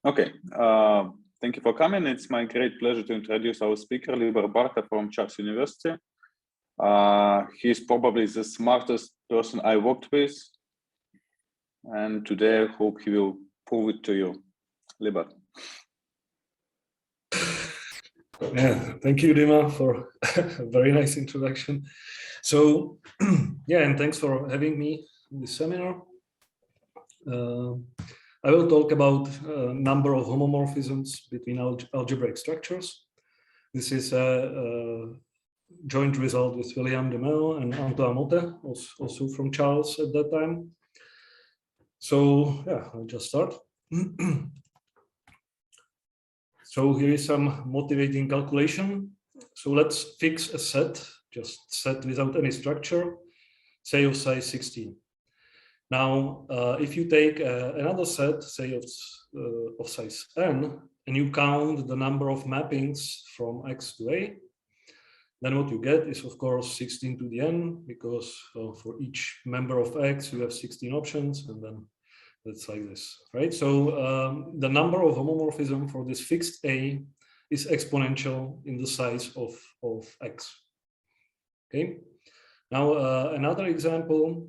Okay, thank you for coming. It's my great pleasure to introduce our speaker, Libor Barto from Czech University. He's probably the smartest person I worked with. And today I hope he will prove it to you. Libor. Yeah, thank you, Dima, for a very nice introduction. So, yeah, and thanks for having me in this seminar. I will talk about a number of homomorphisms between algebraic structures. This is a joint result with William DeMeo and Antoine Mottet, also from Charles at that time. So, yeah, I'll just start. So here is some motivating calculation. So let's fix a set, just set without any structure, say of size 16. Now, if you take another set, say of size n, and you count the number of mappings from x to a, then what you get is, of course, 16 to the n, because for each member of x, you have 16 options, and then it's like this, right? So the number of homomorphism for this fixed a is exponential in the size of x. Okay. Now another example,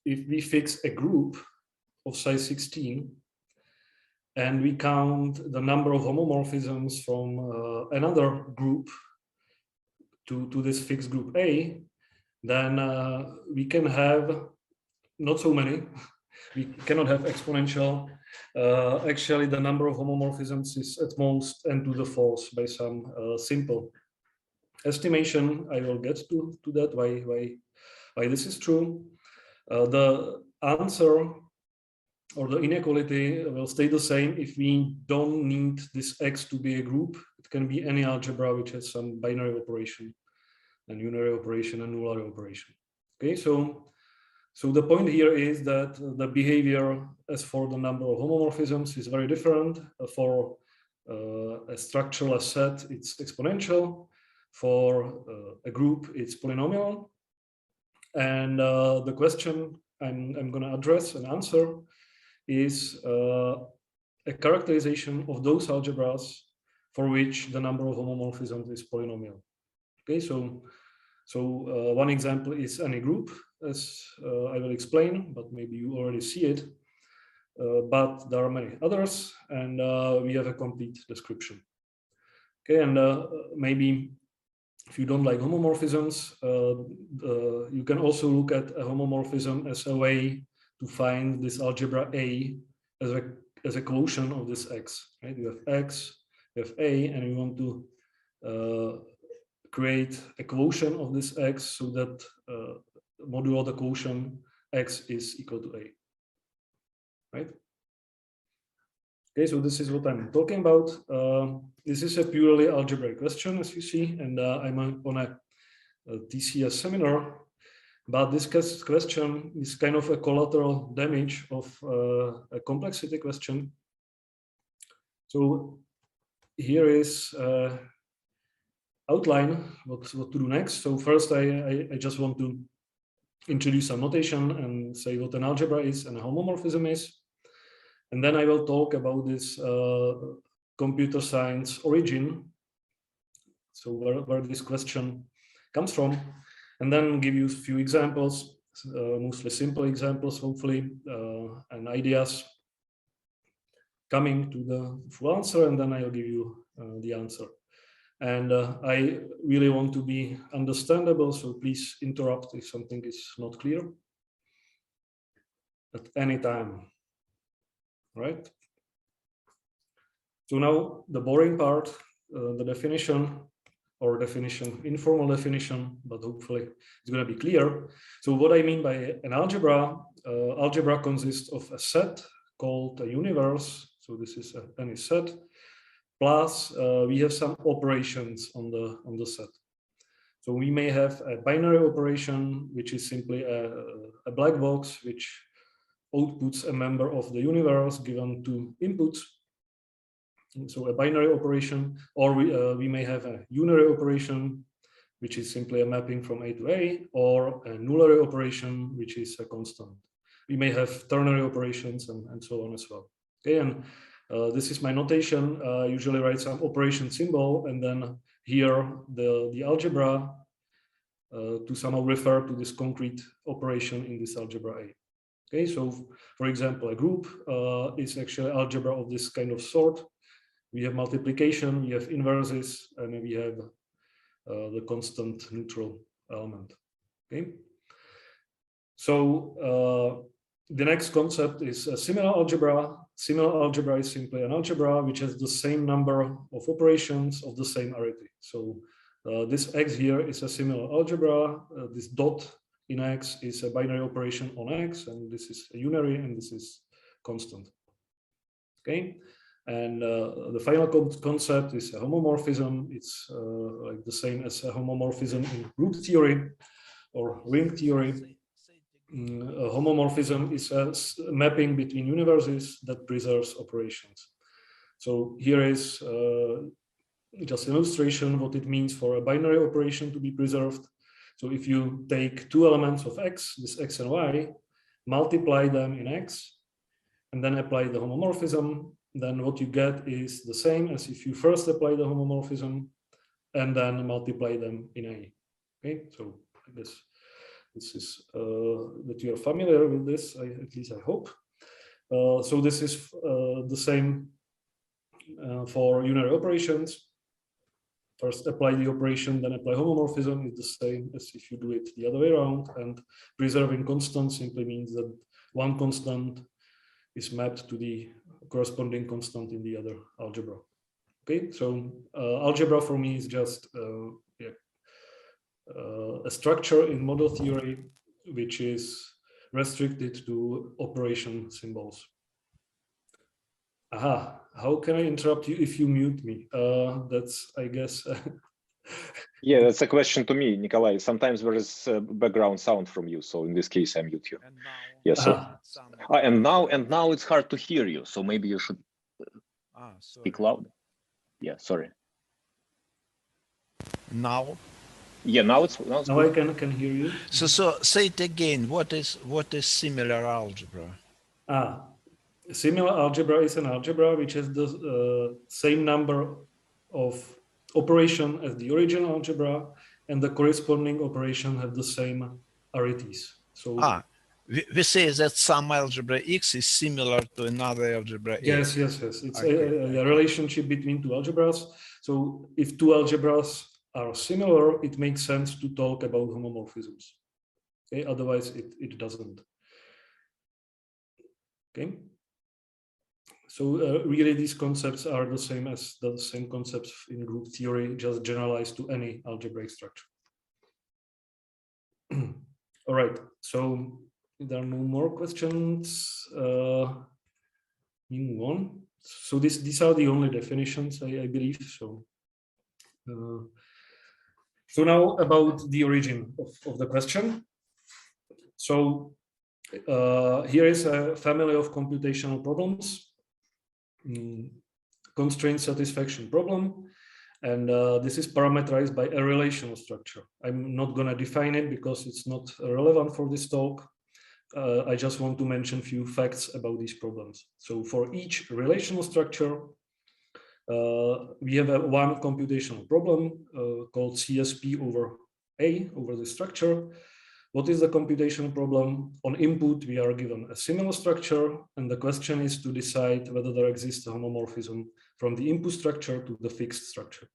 if we fix a group of size 16 and we count the number of homomorphisms from another group to this fixed group A, then we can have not so many. We cannot have exponential. Actually, the number of homomorphisms is at most n to the fourth by some simple estimation. I will get to that, why this is true. The answer or the inequality will stay the same if we don't need this x to be a group. It can be any algebra which has some binary operation, and unary operation, and nullary operation. Okay, so the point here is that the behavior as for the number of homomorphisms is very different. For a structural set, it's exponential. For a group, it's polynomial. And the question I'm going to address and answer is a characterization of those algebras for which the number of homomorphisms is polynomial. Okay, so one example is any group, as I will explain, but maybe you already see it. But there are many others, and we have a complete description. Okay, and maybe if you don't like homomorphisms, you can also look at a homomorphism as a way to find this algebra A as a quotient of this X. Right? You have X, you have A, and you want to create a quotient of this X so that modulo the quotient X is equal to A. Right? Okay, so this is what I'm talking about. This is a purely algebraic question, as you see, and I'm on a TCS seminar. But this question is kind of a collateral damage of a complexity question. So here is outline what to do next. So first, I just want to introduce some notation and say what an algebra is and a homomorphism is. And then I will talk about this computer science origin, so where this question comes from, and then give you a few examples, mostly simple examples, hopefully, and ideas coming to the full answer, and then I'll give you the answer. And I really want to be understandable, so please interrupt if something is not clear at any time. Right. So now the boring part, the definition, informal definition, but hopefully it's going to be clear. So what I mean by an algebra, algebra consists of a set called a universe. So this is any set, plus we have some operations on the set. So we may have a binary operation, which is simply a black box, which outputs a member of the universe given two inputs. So a binary operation, or we may have a unary operation, which is simply a mapping from A to A, or a nullary operation, which is a constant. We may have ternary operations and so on as well. Okay, and This is my notation. Usually write some operation symbol, and then here the algebra to somehow refer to this concrete operation in this algebra A. Okay, so for example, a group is actually algebra of this kind of sort. We have multiplication, we have inverses, and we have the constant neutral element. Okay, so the next concept is a similar algebra. Similar algebra is simply an algebra which has the same number of operations of the same arity. So this X here is a similar algebra. This dot in X is a binary operation on X, and this is a unary, and this is constant. Okay, and the final concept is a homomorphism. It's like the same as a homomorphism in group theory or ring theory. A homomorphism is a mapping between universes that preserves operations. So here is just an illustration what it means for a binary operation to be preserved. So if you take two elements of X, this X and Y, multiply them in X, and then apply the homomorphism, then what you get is the same as if you first apply the homomorphism and then multiply them in A. Okay, so I guess this is that you are familiar with this, at least I hope. So this is the same for unary operations. First apply the operation, then apply homomorphism. It's the same as if you do it the other way around. And preserving constant simply means that one constant is mapped to the corresponding constant in the other algebra. Okay, so algebra for me is just a structure in model theory which is restricted to operation symbols. Aha, how can I interrupt you if you mute me? That's, I guess. Yeah, that's a question to me, Nikolai. Sometimes there is background sound from you, so in this case, I mute you. Yeah, so and now it's hard to hear you, so maybe you should speak loud. Yeah, sorry. Now. Yeah, now it's now I can hear you. So say it again. What is similar algebra? Similar algebra is an algebra which has the same number of operation as the original algebra, and the corresponding operation have the same arities. So we say that some algebra X is similar to another algebra. Yes. It's a relationship between two algebras. So if two algebras are similar, it makes sense to talk about homomorphisms. Okay, otherwise it doesn't. Okay. So really these concepts are the same as the same concepts in group theory, just generalized to any algebraic structure. All right, so there are no more questions. Move on. So these are the only definitions, I believe. So so now about the origin of the question. So here is a family of computational problems. Constraint satisfaction problem, and this is parameterized by a relational structure. I'm not going to define it because it's not relevant for this talk. I just want to mention a few facts about these problems. So for each relational structure, we have one computational problem called CSP over A, over the structure. What is the computational problem? On input, we are given a similar structure, and the question is to decide whether there exists a homomorphism from the input structure to the fixed structure.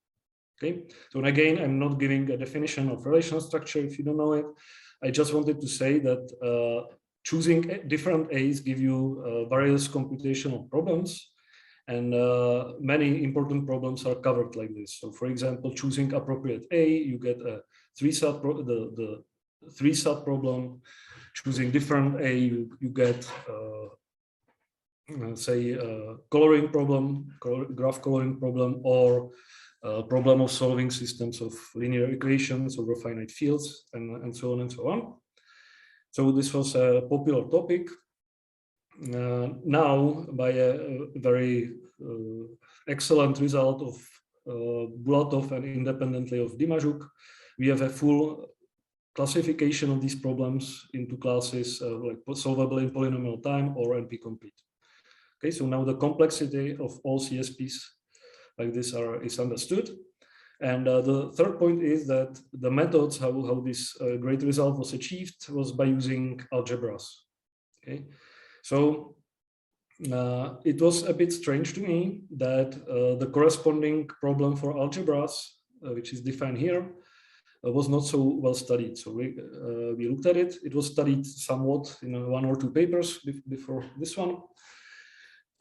Okay, so again, I'm not giving a definition of relational structure if you don't know it. I just wanted to say that choosing different A's give you various computational problems, and many important problems are covered like this. So for example, choosing appropriate A, you get a three-sub problem. Choosing different A, you get say coloring problem, graph coloring problem, or problem of solving systems of linear equations over finite fields, and so on and so on. So this was a popular topic. Now, by a very excellent result of Bulatov and independently of Dimajuk, we have a full classification of these problems into classes like solvable in polynomial time or NP-complete. Okay, so now the complexity of all CSPs like this is understood. And the third point is that the methods, how this great result was achieved was by using algebras. Okay, so it was a bit strange to me that the corresponding problem for algebras, which is defined here, was not so well studied. So we looked at it. It was studied somewhat in 1 or 2 papers before this one.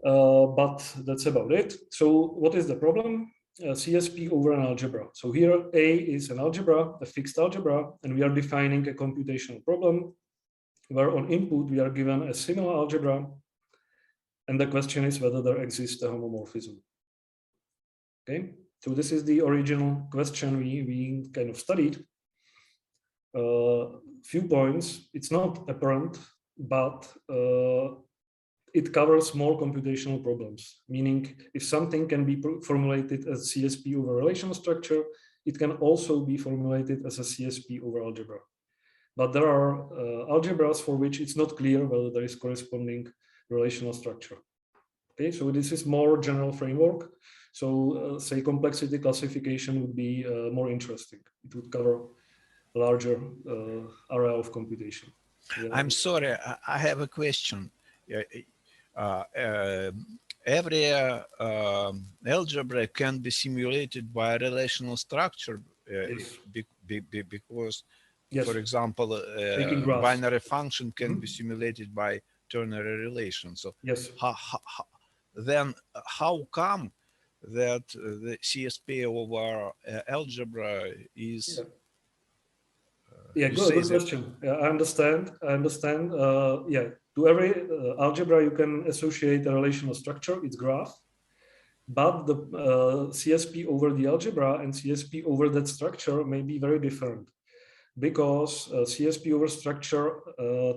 But that's about it. So what is the problem? CSP over an algebra. So here A is an algebra, a fixed algebra, and we are defining a computational problem where on input we are given a similar algebra, and the question is whether there exists a homomorphism. Okay, so this is the original question we kind of studied. Few points. It's not apparent, but it covers more computational problems, meaning if something can be formulated as CSP over relational structure, it can also be formulated as a CSP over algebra. But there are algebras for which it's not clear whether there is corresponding relational structure. Okay, so this is more general framework. So say complexity classification would be more interesting. It would cover a larger area of computation. Yeah. I'm sorry, I have a question. Every algebra can be simulated by a relational structure Yes. because, Yes. for example, binary function can be simulated by ternary relation. So yes. Then how come that the CSP over algebra is? Yeah, good question. Yeah, I understand. Yeah, to every algebra you can associate a relational structure, its graph, but the CSP over the algebra and CSP over that structure may be very different, because CSP over structure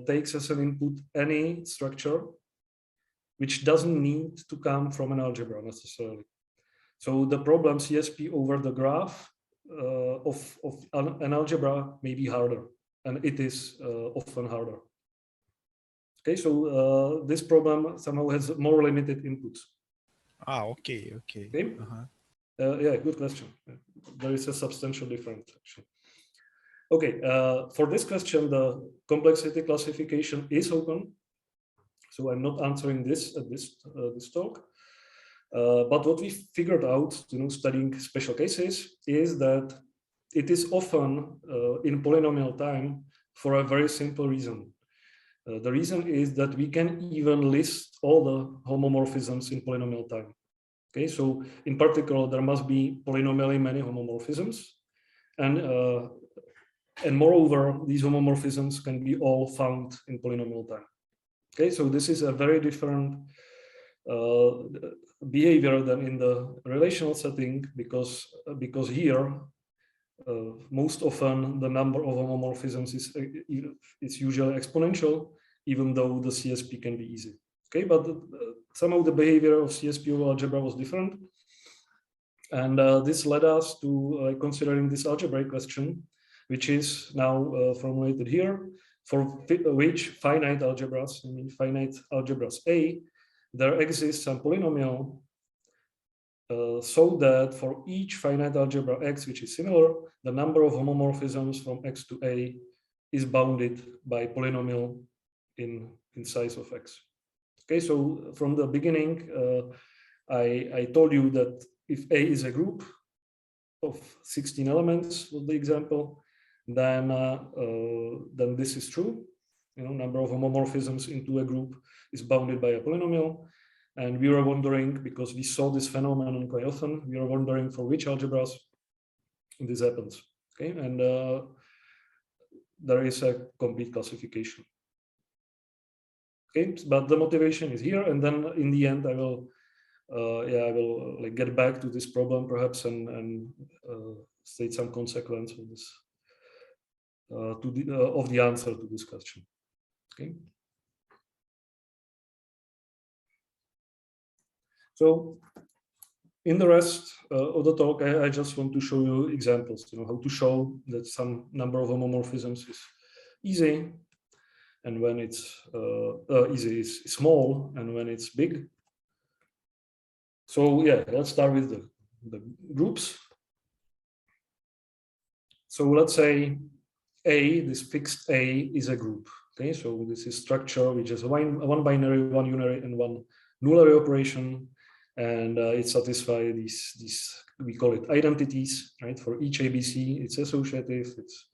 takes as an input any structure which doesn't need to come from an algebra necessarily. So the problem CSP over the graph of an algebra may be harder, and it is often harder. Okay, so this problem somehow has more limited inputs. Okay. Yeah, good question. There is a substantial difference, actually. Okay, for this question, the complexity classification is open, so I'm not answering this at this talk. But what we figured out, studying special cases, is that it is often in polynomial time for a very simple reason. The reason is that we can even list all the homomorphisms in polynomial time. Okay, so in particular, there must be polynomially many homomorphisms, and moreover, these homomorphisms can be all found in polynomial time. Okay, so this is a very different behavior than in the relational setting, because here most often the number of homomorphisms is usually exponential, even though the CSP can be easy. Okay, but somehow the behavior of CSP over algebra was different, and this led us to considering this algebraic question, which is now formulated here, for which finite algebras, finite algebras A, there exists some polynomial so that for each finite algebra X, which is similar, the number of homomorphisms from X to A is bounded by polynomial in size of X. Okay, so from the beginning, I told you that if A is a group of 16 elements, was the example, then this is true. Number of homomorphisms into a group is bounded by a polynomial. And we were wondering, because we saw this phenomenon quite often, we were wondering for which algebras this happens. Okay, and there is a complete classification. Okay, but the motivation is here, and then in the end, I will get back to this problem perhaps and state some consequence of this of the answer to this question. Okay. So in the rest of the talk, I just want to show you examples, how to show that some number of homomorphisms is easy, and when it's easy is small, and when it's big, So yeah, let's start with the groups. So let's say A, this fixed A is a group. Okay, so this is structure which is one binary, one unary, and one nullary operation, and it satisfies these we call it identities, right? For each ABC, it's associative. It's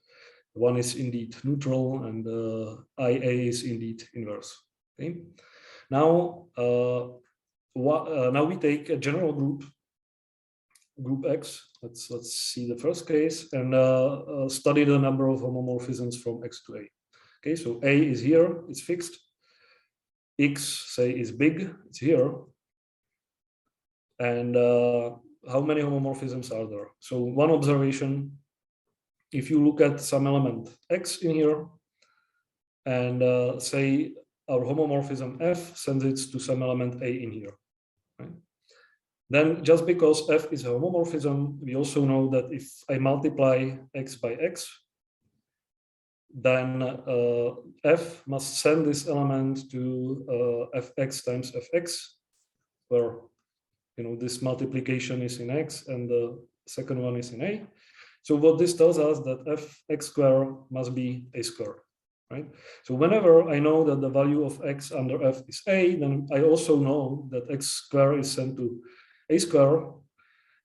one is indeed neutral, and IA is indeed inverse. Okay, now now we take a general group X. Let's see the first case and study the number of homomorphisms from X to A. Okay, so A is here, it's fixed. X, say, is big, it's here. And how many homomorphisms are there? So one observation, if you look at some element X in here, and say our homomorphism F sends it to some element A in here, right? Then just because F is a homomorphism, we also know that if I multiply X by X, then F must send this element to Fx times Fx, where this multiplication is in X and the second one is in A. So what this tells us that Fx squared must be A squared, right? So whenever I know that the value of X under F is A, then I also know that X squared is sent to A squared,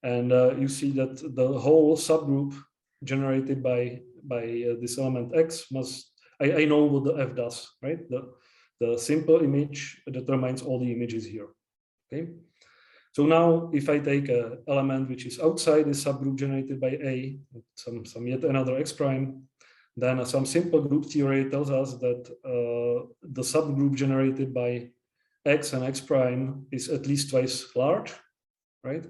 and you see that the whole subgroup generated by this element X must, I know what the F does, right? The simple image determines all the images here, okay? So now if I take an element which is outside the subgroup generated by A, some yet another X prime, then some simple group theory tells us that the subgroup generated by X and X prime is at least twice large, right?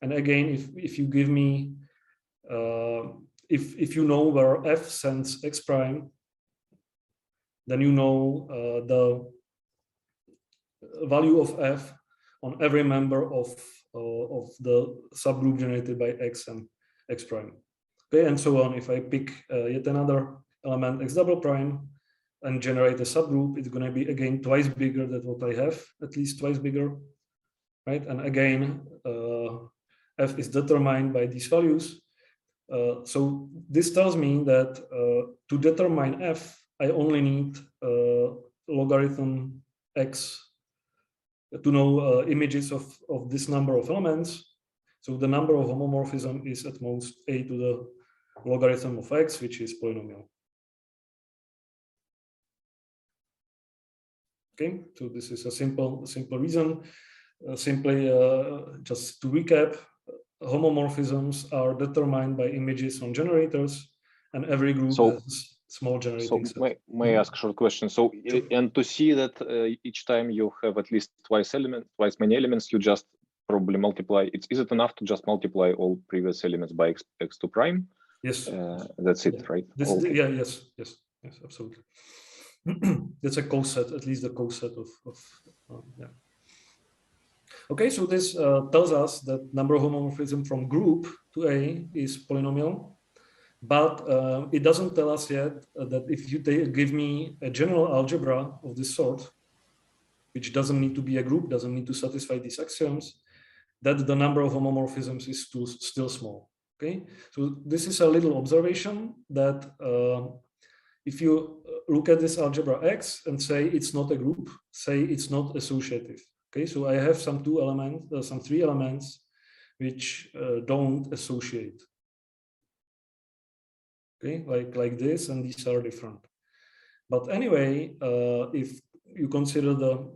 And again, if you give me, if you know where F sends X prime, then you know the value of F on every member of the subgroup generated by X and X prime. Okay, and so on. If I pick yet another element X double prime and generate a subgroup, it's going to be again twice bigger than what I have, at least twice bigger, right? And again, F is determined by these values. So this tells me that to determine F, I only need logarithm X to know images of this number of elements. So the number of homomorphism is at most A to the logarithm of X, which is polynomial. Okay, so this is a simple reason. Simply, just to recap, homomorphisms are determined by images on generators, and every group has small generating set. So may I ask a short question? So, sure. And to see that each time you have at least twice many elements, you just probably multiply. Is it enough to just multiply all previous elements by x2 prime? Yes. That's it, right? Okay. Yeah. Yes. Absolutely. That's a coset, at least a coset of yeah. Okay, so this tells us that number of homomorphism from group to A is polynomial, but it doesn't tell us yet that if you give me a general algebra of this sort, which doesn't need to be a group, doesn't need to satisfy these axioms, that the number of homomorphisms is still small. Okay, so this is a little observation that if you look at this algebra X and say it's not a group, say it's not associative. Okay, so I have some three elements which don't associate. Okay, like this, and these are different. But anyway, if you consider the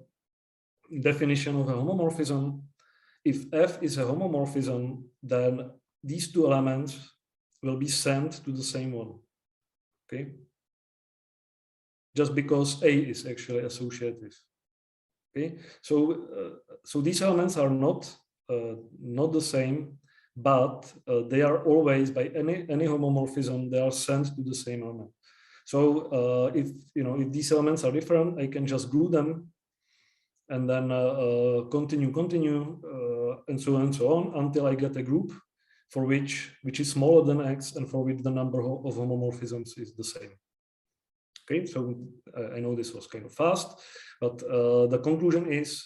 definition of a homomorphism, if F is a homomorphism, then these two elements will be sent to the same one. Okay, just because A is actually associative. Okay, so these elements are not the same, but they are always, by any homomorphism, they are sent to the same element. So if these elements are different, I can just glue them and then continue and so on until I get a group for which is smaller than X and for which the number of homomorphisms is the same. Okay, so I know this was kind of fast, but the conclusion is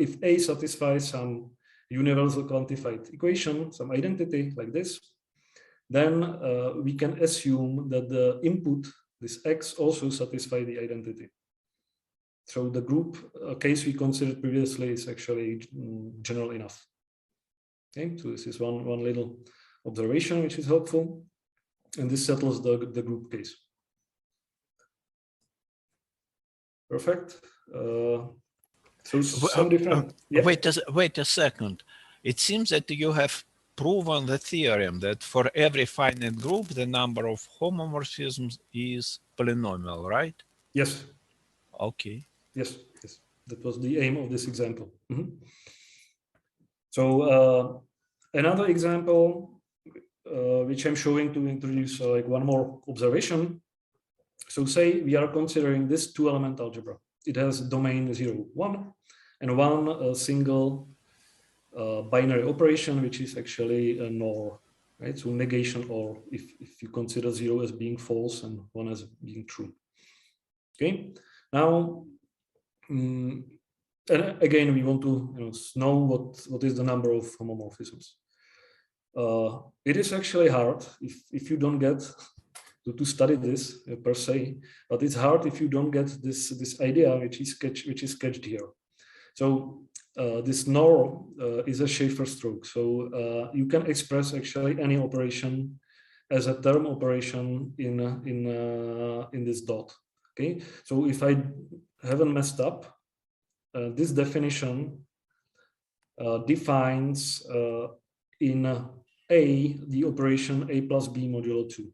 if A satisfies some universal quantified equation, some identity like this, then we can assume that the input, this X, also satisfy the identity. So the group case we considered previously is actually general enough. Okay, so this is one little observation which is helpful, and this settles the group case. Perfect. So some different. Yeah. Wait a second. It seems that you have proven the theorem that for every finite group, the number of homomorphisms is polynomial, right? Yes. Okay. Yes. Yes. That was the aim of this example. So another example, which I'm showing to introduce like one more observation. So say we are considering this two-element algebra. It has domain 0, 1, and one single binary operation, which is actually a NOR, right? So negation, or if you consider 0 as being false and 1 as being true. Okay. Now, and again, we want to know what is the number of homomorphisms. It is actually hard if you don't get to study this per se, but it's hard if you don't get this idea which is sketched here. So this NOR is a Schaefer stroke. So you can express actually any operation as a term operation in this dot. Okay. So if I haven't messed up, this definition defines in A the operation A plus B modulo 2.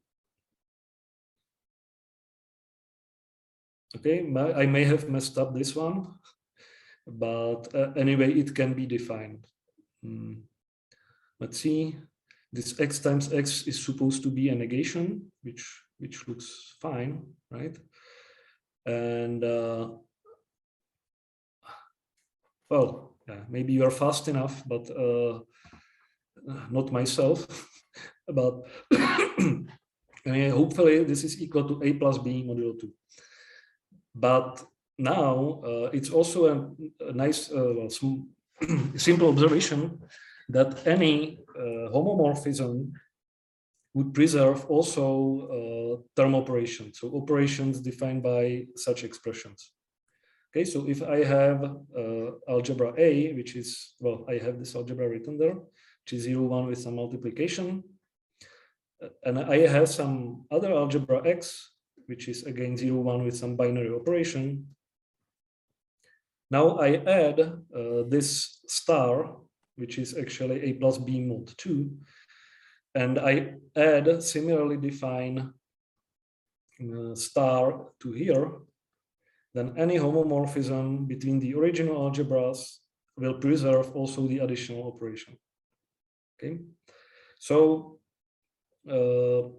Okay, I may have messed up this one, but anyway, it can be defined. Let's see. This X times X is supposed to be a negation, which looks fine, right? And well, yeah, maybe you are fast enough, but not myself. But hopefully this is equal to A plus B modulo 2. But now it's also a nice, simple observation that any homomorphism would preserve also term operations, so operations defined by such expressions. Okay, so if I have algebra A, which is, well, I have this algebra written there, which is 0, 1 with some multiplication, and I have some other algebra X, which is again 0, 1 with some binary operation. Now I add this star, which is actually A plus B mod 2, and I add similarly define star to here, then any homomorphism between the original algebras will preserve also the additional operation. Okay, so that's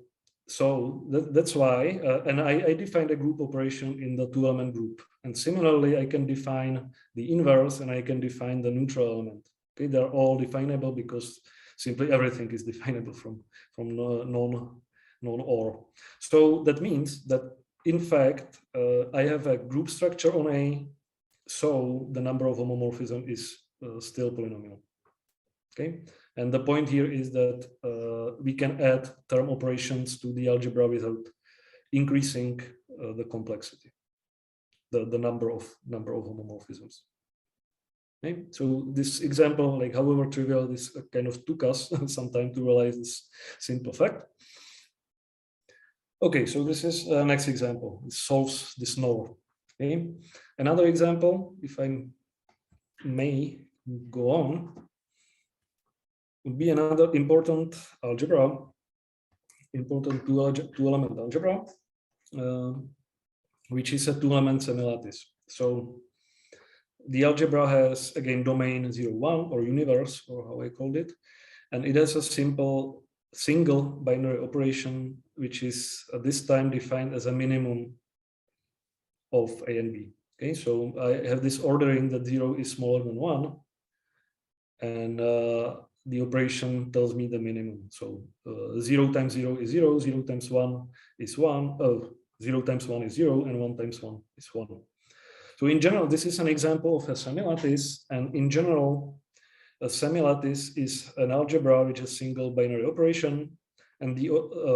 why, and I defined a group operation in the two-element group, and similarly I can define the inverse and I can define the neutral element. Okay, they're all definable because simply everything is definable from non-OR. So that means that in fact I have a group structure on A, so the number of homomorphism is still polynomial. Okay, and the point here is that we can add term operations to the algebra without increasing the complexity, the number of homomorphisms. Okay, so this example, like however trivial, this kind of took us some time to realize this simple fact. Okay, so this is next example. It solves this NOR. Okay, another example, if I may go on, would be another important algebra, important two-element algebra, which is a two-element semilattice. So the algebra has again domain 0, 1 or universe, or how I called it, and it has a simple single binary operation, which is at this time defined as a minimum of A and B. Okay, so I have this ordering that 0 is smaller than 1, and the operation tells me the minimum. So 0 times 0 is 0, 0 times 1 is 1, 0 times 1 is 0, and 1 times 1 is 1. So in general, this is an example of a semilattice, and in general, a semilattice is an algebra which is single binary operation, and the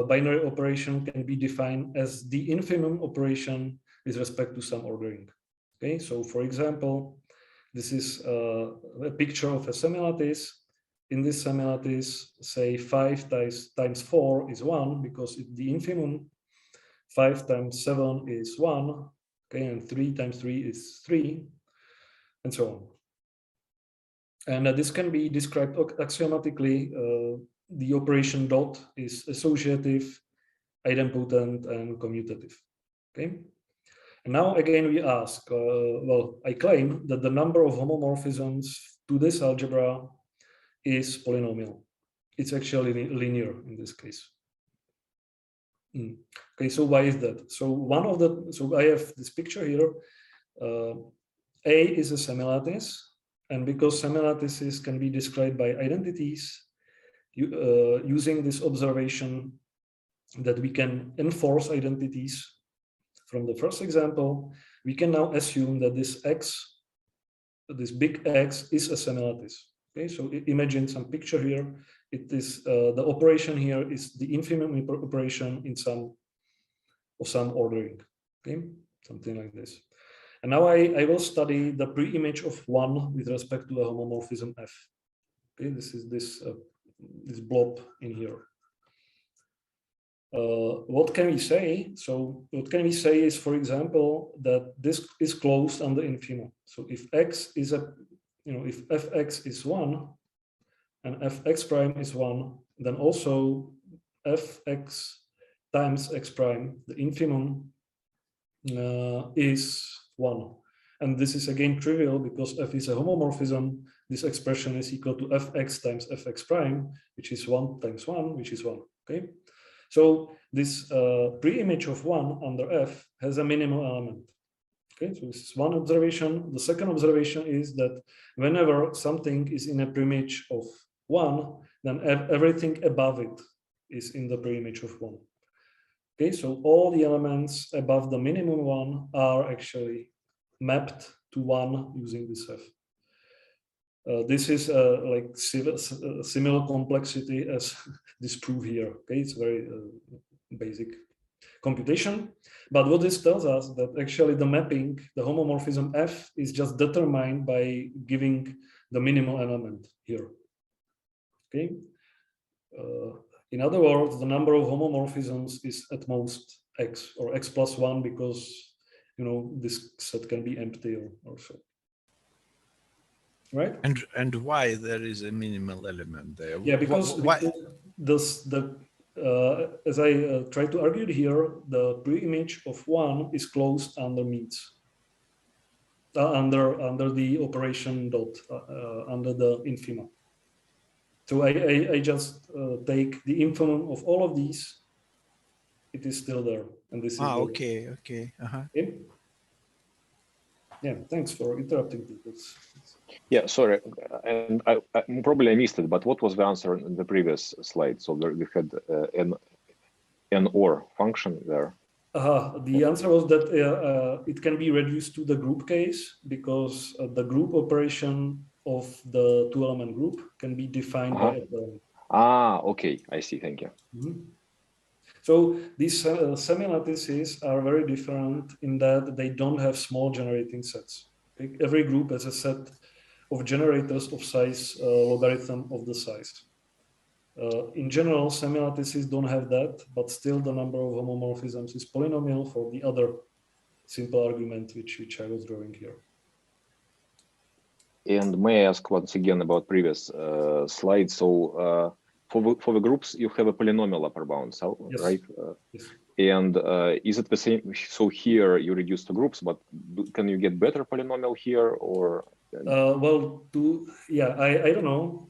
binary operation can be defined as the infimum operation with respect to some ordering. Okay, so for example, this is a picture of a semilattice. In this semilattice, say 5 times 4 is 1 because it's the infimum. 5 times 7 is 1. Okay, and 3 times 3 is 3, and so on. And this can be described axiomatically. The operation dot is associative, idempotent, and commutative. Okay. And now again we ask, well, I claim that the number of homomorphisms to this algebra is polynomial. It's actually linear in this case. Okay, so why is that? So I have this picture here. A is a semilattice, and because semilattices can be described by identities, using this observation that we can enforce identities from the first example, we can now assume that this X, this big X, is a semilattice. Okay, so imagine some picture here. It is the operation here is the infimum operation in some ordering. Okay, something like this. And now I will study the pre-image of 1 with respect to a homomorphism F. Okay, this is this blob in here. What can we say? So what can we say is, for example, that this is closed under infimum. So if X is if Fx is 1 and Fx prime is 1, then also Fx times x prime, the infimum, is 1. And this is again trivial because F is a homomorphism. This expression is equal to Fx times Fx prime, which is 1 times 1, which is 1. Okay. So this pre-image of 1 under F has a minimal element. Okay, so this is one observation. The second observation is that whenever something is in a pre-image of 1, then everything above it is in the pre-image of 1. Okay, so all the elements above the minimum 1 are actually mapped to 1 using this F. This is like similar complexity as this proof here. Okay, it's very basic computation. But what this tells us that actually the mapping, the homomorphism F, is just determined by giving the minimal element here. Okay. In other words, the number of homomorphisms is at most X or X plus 1 because this set can be empty or so. Right? And why there is a minimal element there? Yeah, because as I try to argue here, the pre-image of 1 is closed under means, under the operation dot, under the infima. So I just take the infimum of all of these. It is still there, and this is okay. Okay. Yeah, thanks for interrupting me. Yeah, sorry, and I probably missed it, but what was the answer in the previous slide? So we had an OR function there. The answer was that it can be reduced to the group case because the group operation of the two-element group can be defined by a term. Okay, I see. Thank you. So these semilattices are very different in that they don't have small generating sets. Every group has a set of generators of size logarithm of the size. In general, semilattices don't have that, but still the number of homomorphisms is polynomial for the other simple argument which I was drawing here. And may I ask once again about previous slide? So for the groups, you have a polynomial upper bound, yes. right? Yes. And is it the same? So here you reduce to groups, but can you get better polynomial here, or? Well, I don't know.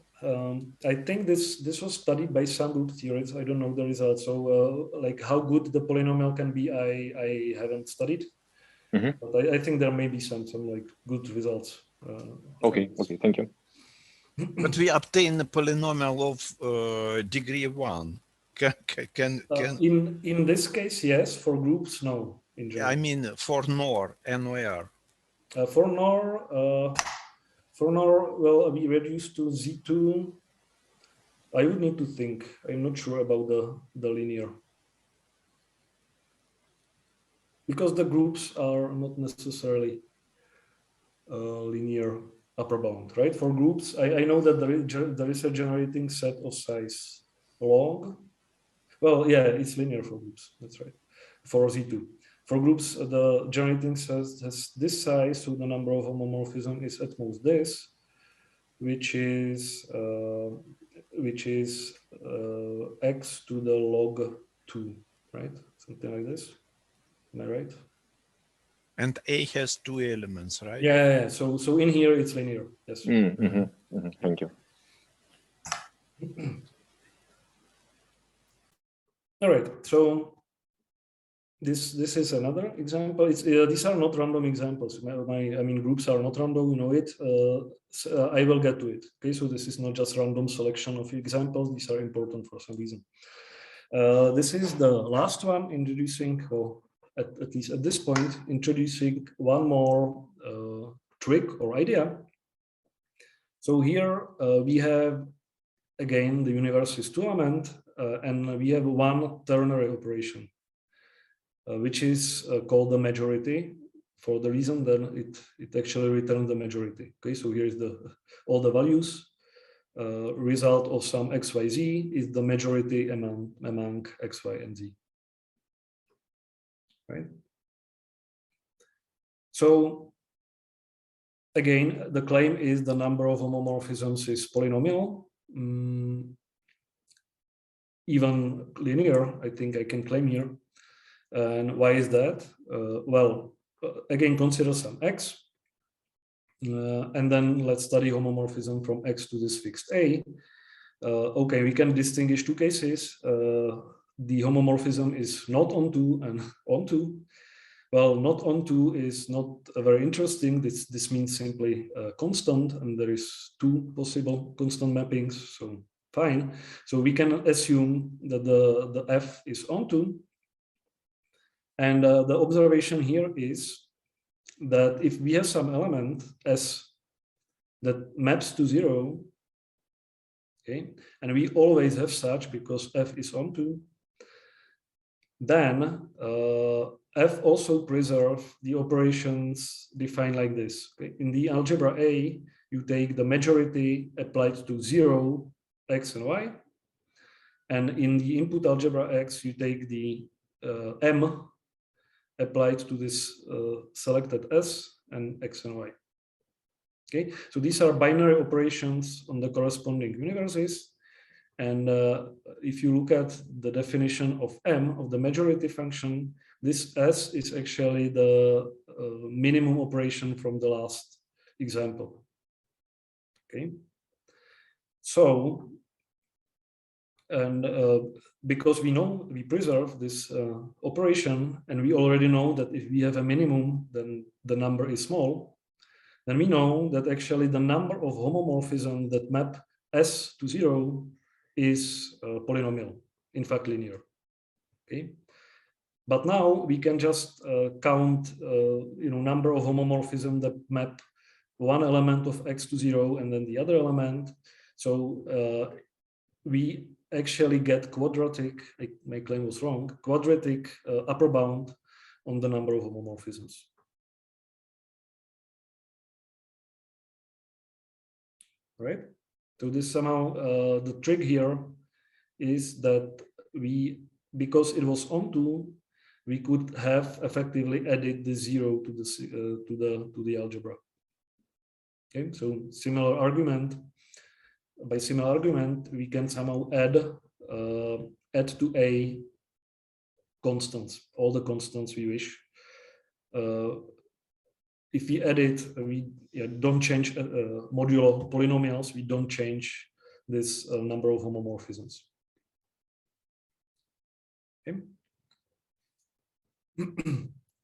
I think this was studied by some group theorists. I don't know the results. So like how good the polynomial can be, I haven't studied. But I think there may be some like good results. Okay, thank you. But we obtain the polynomial of degree 1. In this case, yes. For groups, no. In general. I mean, for NOR, NOR. For NOR, for now, well, we reduce to Z2. I would need to think. I'm not sure about the linear. Because the groups are not necessarily linear upper bound, right? For groups, I know that there is a generating set of size log. Well, yeah, it's linear for groups. That's right. For Z2. For groups, the generating set has this size, so the number of homomorphism is at most this, which is x to the log 2, right? Something like this. Am I right? And A has 2 elements, right? Yeah. So in here it's linear. Yes. Thank you. All right. So this is another example. It's these are not random examples. I mean groups are not random. You know it. So, I will get to it. Okay. So this is not just random selection of examples. These are important for some reason. This is the last one, introducing, or at least at this point, introducing one more trick or idea. So here we have, again, the universe is two-element, and we have one ternary operation, which is called the majority, for the reason that it actually returns the majority. Okay, so here is all the values. Result of some x, y, z is the majority among x, y, and z. Right. So again, the claim is the number of homomorphisms is polynomial, even linear. I think I can claim here. And why is that? Well, again, consider some x. And then let's study homomorphism from x to this fixed a. Okay, we can distinguish two cases. The homomorphism is not onto and onto. Well, not onto is not very interesting. This means simply constant, and there is two possible constant mappings. So fine. So we can assume that the f is onto. And the observation here is that if we have some element S that maps to 0, okay, and we always have such because f is onto, then f also preserves the operations defined like this. Okay? In the algebra A, you take the majority applied to 0, x and y, and in the input algebra X, you take the m applied to this selected S and x and y. Okay, so these are binary operations on the corresponding universes. And if you look at the definition of m, of the majority function, this S is actually the minimum operation from the last example. Okay, so, and because we preserve this operation, and we already know that if we have a minimum, then the number is small, then we know that actually the number of homomorphisms that map S to 0 is polynomial, in fact linear. Okay, but now we can just count number of homomorphisms that map one element of X to 0 and then the other element. So we actually get quadratic, my claim was wrong, quadratic upper bound on the number of homomorphisms. Right? So this somehow, the trick here is that because it was onto, we could have effectively added the 0 to the algebra. Okay, so similar argument. By similar argument, we can somehow add to A constants, all the constants we wish. If we add it, we don't change modulo polynomials. We don't change this number of homomorphisms. Okay.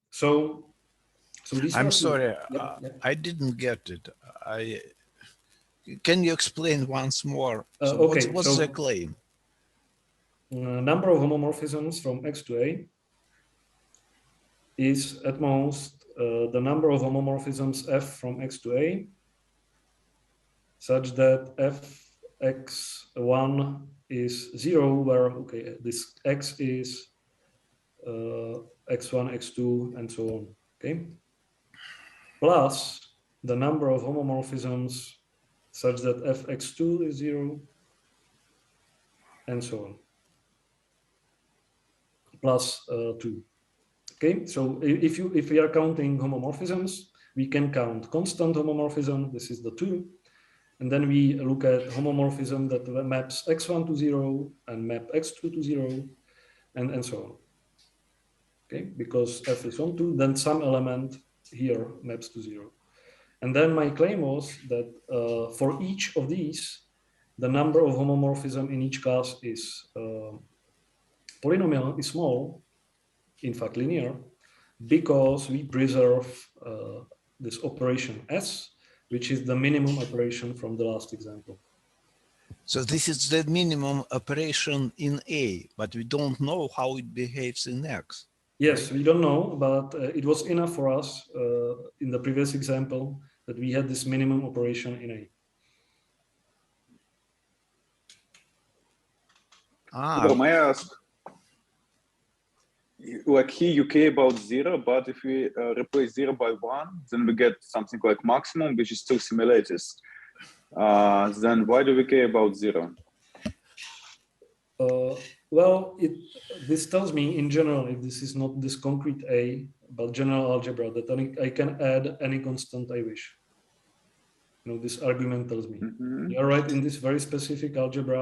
So these I'm are sorry, yeah. I didn't get it. Can you explain once more? So okay, what's the claim? Number of homomorphisms from X to A is at most the number of homomorphisms F from X to A such that fx1 is 0, where okay, this x is x1, x2, and so on. Okay, plus the number of homomorphisms such that fx2 is 0, and so on, plus 2. Okay, so if we are counting homomorphisms, we can count constant homomorphism. This is the 2. And then we look at homomorphism that maps x1 to 0 and map x2 to 0, and so on. Okay, because f is on 2, then some element here maps to 0. And then my claim was that for each of these, the number of homomorphism in each class is polynomial, is small, in fact linear, because we preserve this operation S, which is the minimum operation from the last example. So this is the minimum operation in A, but we don't know how it behaves in X. Yes, we don't know, but it was enough for us in the previous example that we had this minimum operation in A. Well, may I ask, like here you care about 0, but if we replace 0 by 1, then we get something like maximum, which is still similarities. Then why do we care about 0? Well, this tells me in general, if this is not this concrete A, but general algebra, that I can add any constant I wish. You know, this argument tells me. You're right, in this very specific algebra,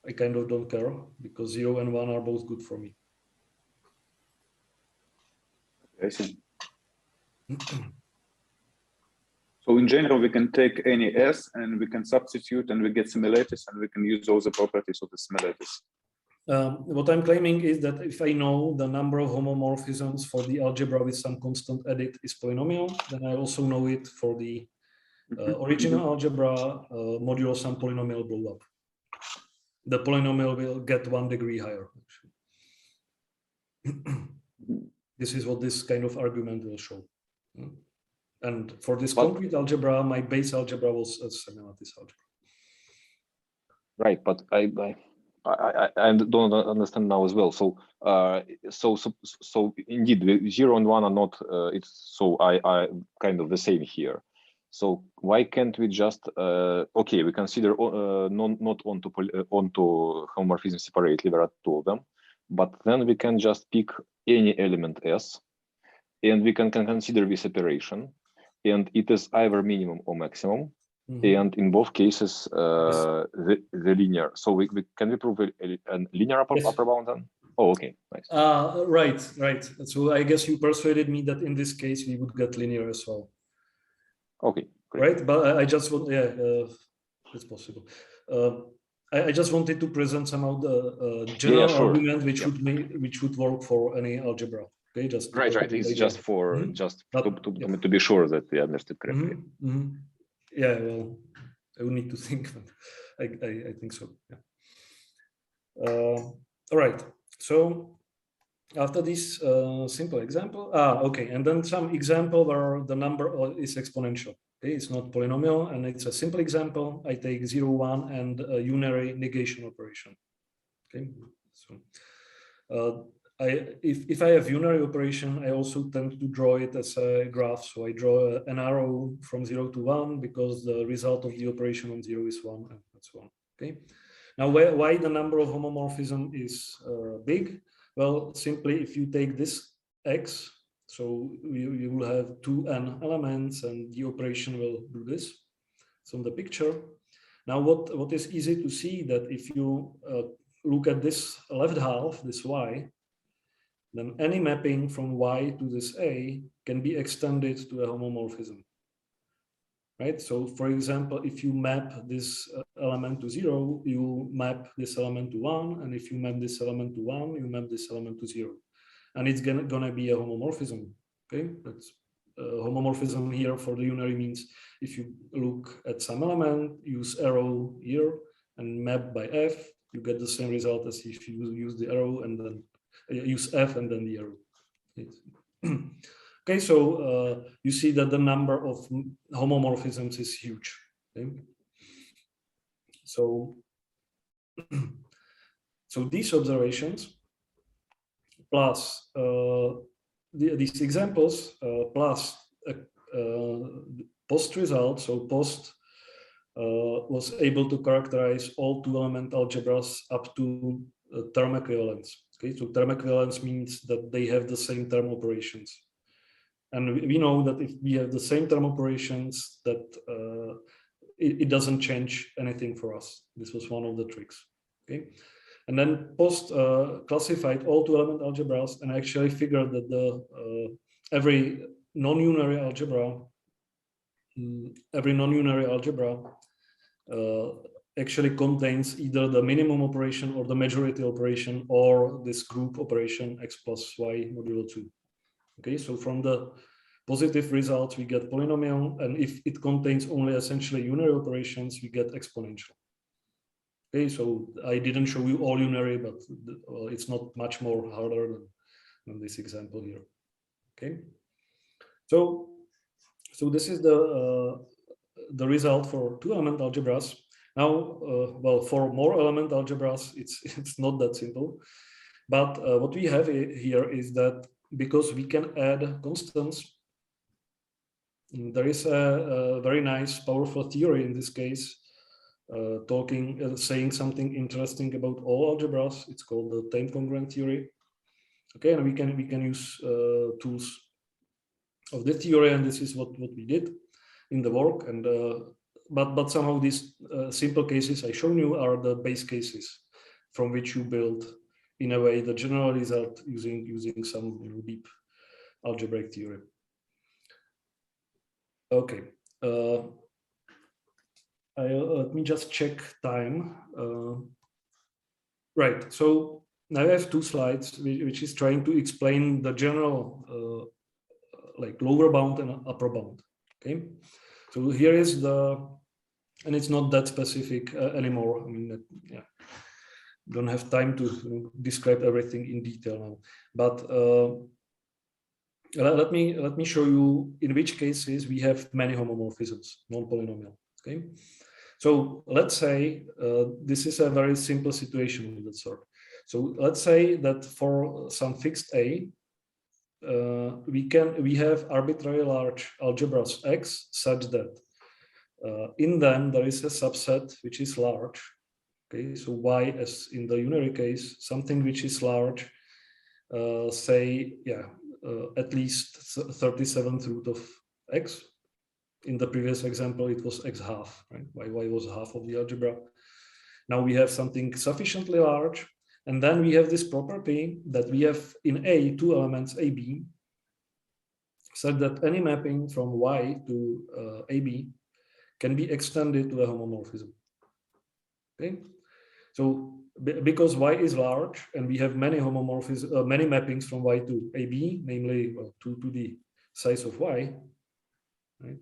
I kind of don't care, because 0 and 1 are both good for me. I see. So in general, we can take any S and we can substitute and we get similarities and we can use all the properties of the similarities. What I'm claiming is that if I know the number of homomorphisms for the algebra with some constant edit is polynomial, then I also know it for the original algebra modulo some polynomial blow up. The polynomial will get 1 degree higher. This is what this kind of argument will show. And for this concrete algebra, my base algebra was similar to this algebra. Right, but I don't understand now as well. So so indeed, 0 and 1 are not. I kind of the same here. So why can't we just okay? We consider not onto homomorphism separately. There are 2 of them, but then we can just pick any element S, and we can consider this operation, and it is either minimum or maximum. And in both cases, the linear. So can we prove a linear upper bound then? Oh, okay, nice. Right. So I guess you persuaded me that in this case we would get linear as well. Okay, great. Right, but I just want, it's possible. I just wanted to present somehow the general argument which would work for any algebra. Okay, just right. It's just for to be sure that we understood correctly. Yeah, well, I would need to think, but I think so. Yeah. All right. So after this simple example, okay, and then some example where the number is exponential. Okay, it's not polynomial, and it's a simple example. I take 0, 1 and a unary negation operation. Okay, so if I have unary operation, I also tend to draw it as a graph. So I draw an arrow from 0 to 1 because the result of the operation on 0 is 1, and so on. Okay. Now, why the number of homomorphism is big? Well, simply if you take this x, so you will have 2n elements, and the operation will do this. It's on the picture. Now, what is easy to see that if you look at this left half, this y, then any mapping from y to this a can be extended to a homomorphism. Right? So, for example, if you map this element to 0, you map this element to 1, and if you map this element to 1, you map this element to 0. And it's gonna be a homomorphism. Okay, that's homomorphism here for the unary means if you look at some element, use arrow here, and map by f, you get the same result as if you use the arrow and then use f and then the arrow. Okay, so you see that the number of homomorphisms is huge. Okay? So, so these observations plus these examples plus post result, so post was able to characterize all two-element algebras up to term equivalence. Okay, so term equivalence means that they have the same term operations, and we know that if we have the same term operations, that it doesn't change anything for us. This was one of the tricks. Okay, and then post classified all two-element algebras and actually figured that the every non-unary algebra actually contains either the minimum operation or the majority operation or this group operation x plus y modulo 2. Okay, so from the positive results we get polynomial, and if it contains only essentially unary operations, we get exponential. Okay, so I didn't show you all unary, but it's not much more harder than this example here. Okay, so this is the result for two-element algebras. Now, well, for more element algebras, it's not that simple. But what we have here is that because we can add constants, there is a very nice, powerful theory in this case, saying something interesting about all algebras. It's called the time congruent theory. Okay, and we can use tools of the theory, and this is what we did in the work. And but somehow these simple cases I shown you are the base cases from which you build in a way the general result using some deep algebraic theory. Okay, let me just check time. Right, so now I have two slides which is trying to explain the general like lower bound and upper bound. Okay, so here is and it's not that specific anymore. I mean, yeah, don't have time to describe everything in detail now. But let me show you in which cases we have many homomorphisms, non-polynomial. Okay, so let's say this is a very simple situation of that sort. So let's say that for some fixed a, we have arbitrarily large algebras X such that in them there is a subset which is large. Okay, so Y, as in the unary case, something which is large, say, yeah, at least 37th root of X. In the previous example, it was X half, right? Y was half of the algebra. Now we have something sufficiently large. And then we have this property that we have in A two elements AB, such that any mapping from Y to AB can be extended to a homomorphism. Okay, so because Y is large and we have many homomorphisms, many mappings from Y to AB, namely to the size of Y, right?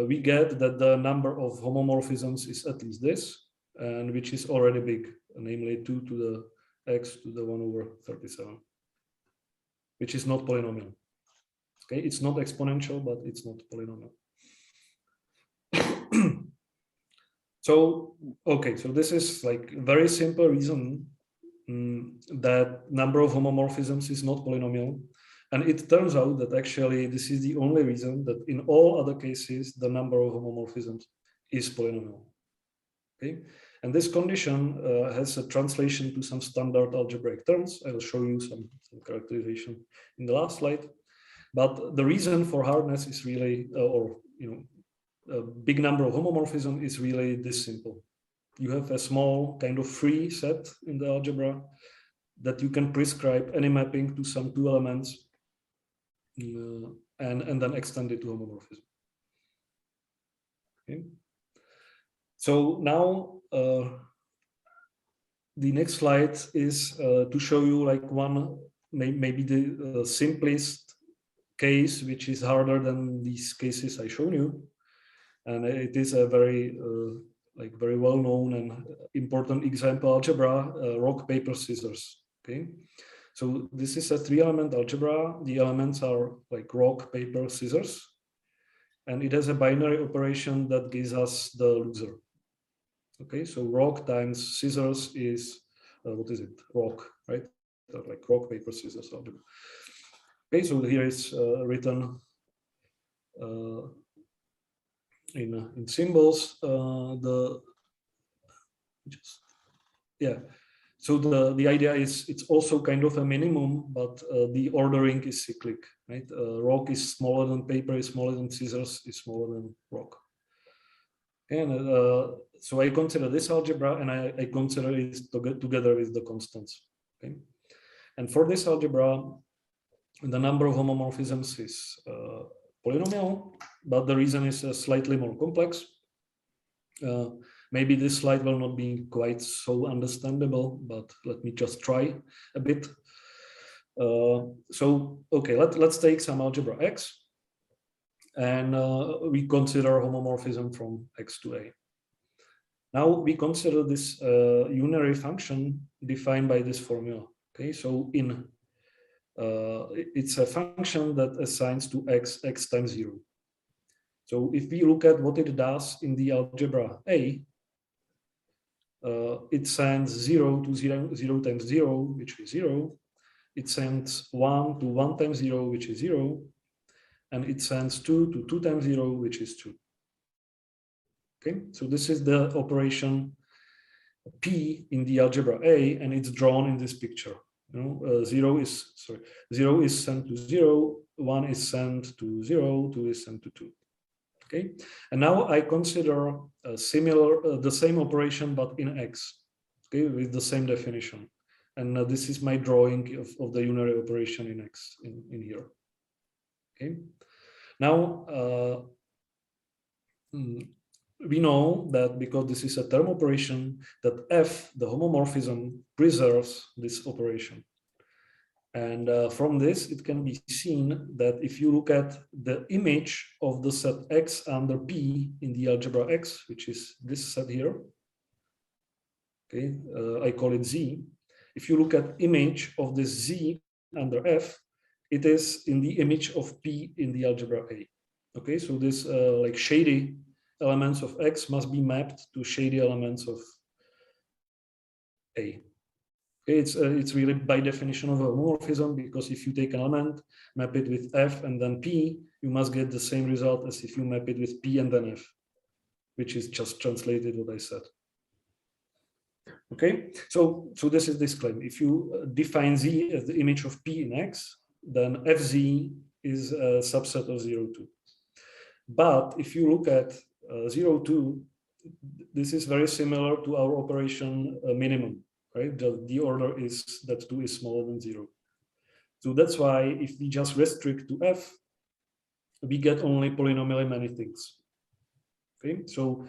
We get that the number of homomorphisms is at least this, and which is already big, namely 2 to the x to the 1 over 37, which is not polynomial. Okay, it's not exponential, but it's not polynomial. So, okay, so this is like a very simple reason that number of homomorphisms is not polynomial. And it turns out that actually this is the only reason that in all other cases, the number of homomorphisms is polynomial. Okay, and this condition has a translation to some standard algebraic terms. I will show you some characterization in the last slide. But the reason for hardness is really, a big number of homomorphism is really this simple. You have a small kind of free set in the algebra that you can prescribe any mapping to some two elements and then extend it to homomorphism. Okay. So now the next slide is to show you like one, maybe the simplest case, which is harder than these cases I showed you. And it is a very very well-known and important example algebra, rock, paper, scissors. Okay, so this is a three-element algebra. The elements are like rock, paper, scissors, and it has a binary operation that gives us the loser. Okay, so rock times scissors is what is it? Rock, right? Like rock, paper, scissors algebra. Okay, so here is written in symbols. So the idea is it's also kind of a minimum, but the ordering is cyclic, right? Rock is smaller than paper, is smaller than scissors, is smaller than rock. And so I consider this algebra, and I consider it together with the constants. Okay, and for this algebra, the number of homomorphisms is polynomial, but the reason is slightly more complex. Maybe this slide will not be quite so understandable, but let me just try a bit. So, okay, let's take some algebra X, and we consider homomorphism from X to A. Now we consider this unary function defined by this formula. Okay, so it's a function that assigns to X times 0. So if we look at what it does in the algebra A, it sends 0 to 0 times 0, which is 0. It sends 1 to 1 times 0, which is 0. And it sends 2 to 2 times 0, which is 2. Okay, so this is the operation P in the algebra A, and it's drawn in this picture. You know, 0 is sent to 0, 1 is sent to 0, 2 is sent to 2. Okay, and now I consider the same operation but in X, okay, with the same definition. And this is my drawing of the unary operation in X in here. Okay, now we know that because this is a term operation, that F, the homomorphism, preserves this operation. And from this, it can be seen that if you look at the image of the set X under P in the algebra X, which is this set here, okay, I call it Z. If you look at image of this Z under F, it is in the image of P in the algebra A. Okay, so this like shady elements of X must be mapped to shady elements of A. Okay, it's really by definition of a homomorphism, because if you take an element, map it with F and then P, you must get the same result as if you map it with P and then F, which is just translated what I said. Okay, so this is this claim. If you define Z as the image of P in X, then FZ is a subset of 0, 2. But if you look at 0, 2, this is very similar to our operation minimum, right? The order is that 2 is smaller than 0. So that's why if we just restrict to F, we get only polynomially many things. Okay, so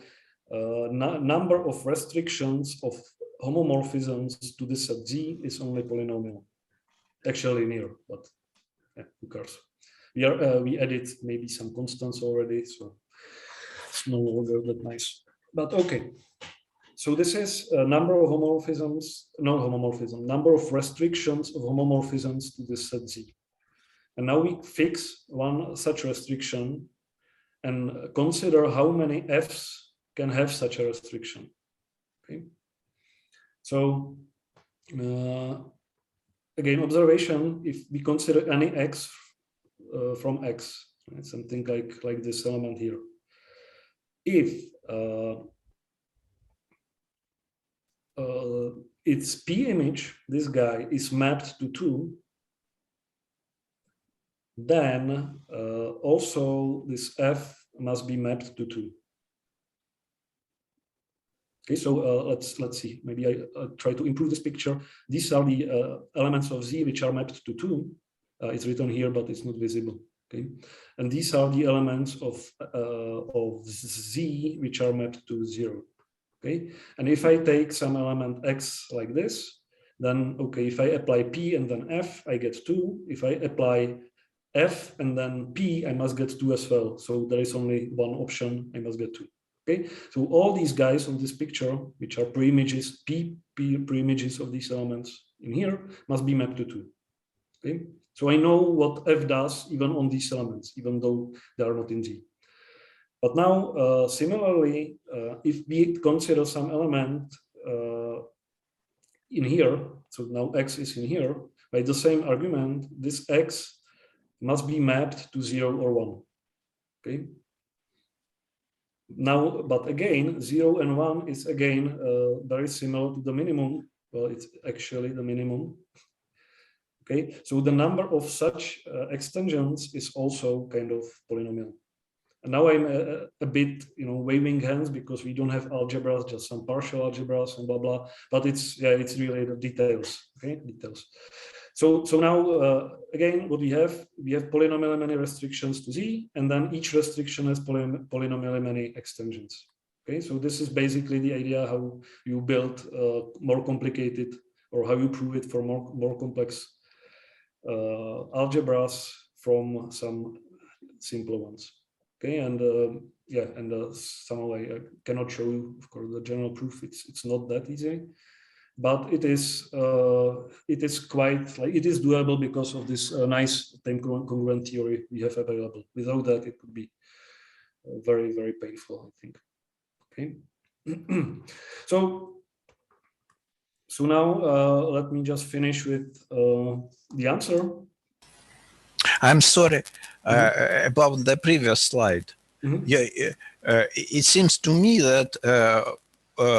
number of restrictions of homomorphisms to this set Z is only polynomial, actually linear, but yeah, who cares? We added maybe some constants already, so it's no longer that nice. But okay, so this is a number of homomorphisms, not homomorphism, number of restrictions of homomorphisms to this set Z. And now we fix one such restriction and consider how many Fs can have such a restriction. Okay, so again, observation, if we consider any X from X, right, something like this element here, if its P image, this guy, is mapped to 2, then also this F must be mapped to 2. Okay, so let's see. Maybe I try to improve this picture. These are the elements of Z which are mapped to 2. It's written here, but it's not visible. Okay, and these are the elements of Z which are mapped to 0. Okay, and if I take some element X like this, then okay, if I apply P and then F, I get 2. If I apply F and then P, I must get 2 as well. So there is only one option, I must get 2. Okay, so all these guys on this picture, which are pre-images, pre-images of these elements in here, must be mapped to 2. Okay, so I know what F does even on these elements, even though they are not in Z. But now, similarly, if we consider some element in here, so now x is in here, by the same argument, this x must be mapped to 0 or 1. Okay. Now, but again, 0 and 1 is again very similar to the minimum. Well, it's actually the minimum. Okay, so the number of such extensions is also kind of polynomial. And now I'm a bit, waving hands because we don't have algebras, just some partial algebras and blah blah. But it's really the details. Okay, details. So now again, what we have polynomially many restrictions to z, and then each restriction has polynomially many extensions. Okay, so this is basically the idea how you build more complicated, or how you prove it for more complex algebras from some simpler ones. Okay, and somehow I cannot show you, of course, the general proof. It's not that easy, but it is quite like it is doable because of this nice time congruent theory we have available. Without that, it would be very, very painful, I think. Okay, so now let me just finish with the answer. I'm sorry about the previous slide. It seems to me that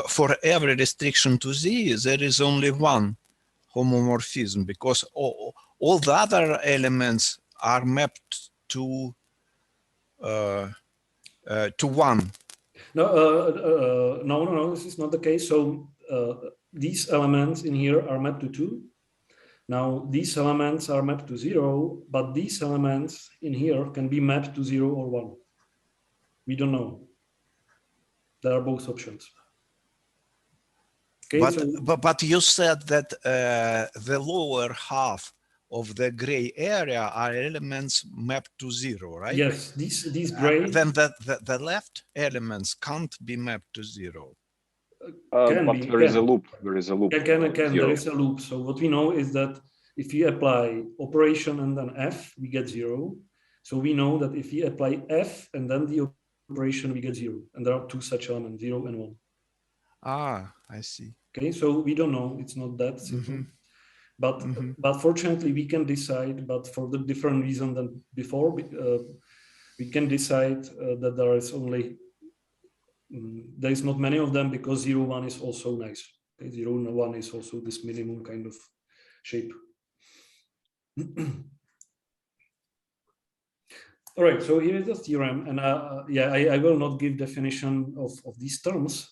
for every restriction to z, there is only one homomorphism, because all the other elements are mapped to one. No, this is not the case. So these elements in here are mapped to 2. Now these elements are mapped to 0, but these elements in here can be mapped to 0 or 1. We don't know. There are both options. Okay, but you said that the lower half of the gray area are elements mapped to 0, right? Yes, these gray. Then the left elements can't be mapped to 0. But there is a loop. There is a loop. There is a loop. So what we know is that if we apply operation and then f, we get 0. So we know that if we apply f and then the operation, we get 0. And there are 2 such elements, 0 and 1. Ah, I see. Okay, so we don't know. It's not that simple. But fortunately, we can decide, but for the different reason than before, we can decide that there is only, there is not many of them, because 0, 1 is also nice. Okay, 0 and 1 is also this minimum kind of shape. All right, so here is the theorem, and I will not give definition of these terms